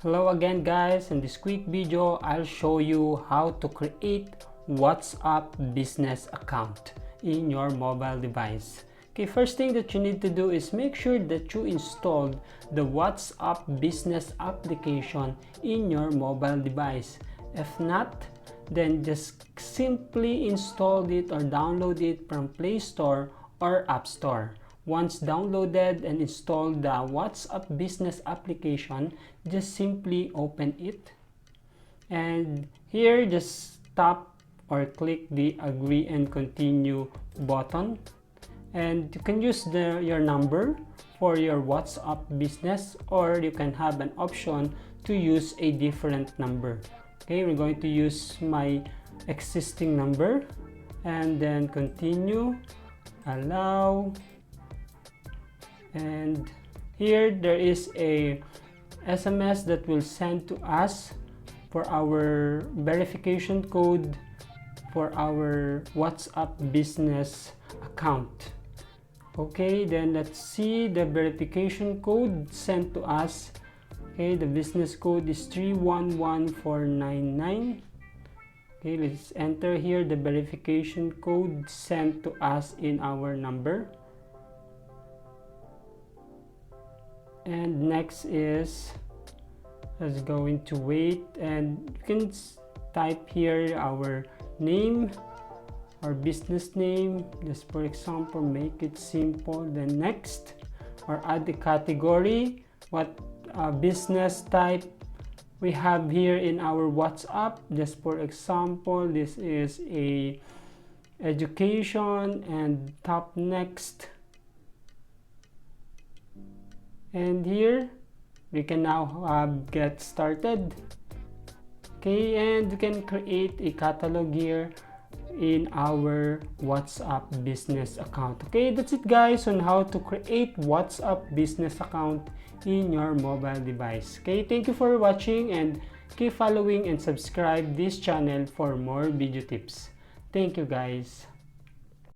Hello again guys, in this quick video I'll show you how to create WhatsApp business account in your mobile device. Okay, first thing that you need to do is make sure that you installed the WhatsApp business application in your mobile device. If not, then just simply install it or download it from Play Store or App Store. Once downloaded and installed the WhatsApp business application, just simply open it, and here just tap or click the agree and continue button, and you can use your number for your WhatsApp business, or you can have an option to use a different number. Okay, we're going to use my existing number and then continue, allow, and here there is a SMS that will send to us for our verification code for our WhatsApp business account. Okay, then let's see the verification code sent to us. Okay, the business code is 311499. Okay, let's enter here the verification code sent to us in our number. And next is, let's go into wait, and you can type here our name, our business name, just for example, make it simple. Then next, or add the category, what business type we have here in our WhatsApp. Just for example, this is a education, and tap next. And here we can now get started. Okay, and you can create a catalog here in our WhatsApp business account. Okay, that's it guys on how to create WhatsApp business account in your mobile device. Okay, thank you for watching, and keep following and subscribe this channel for more video tips. Thank you guys.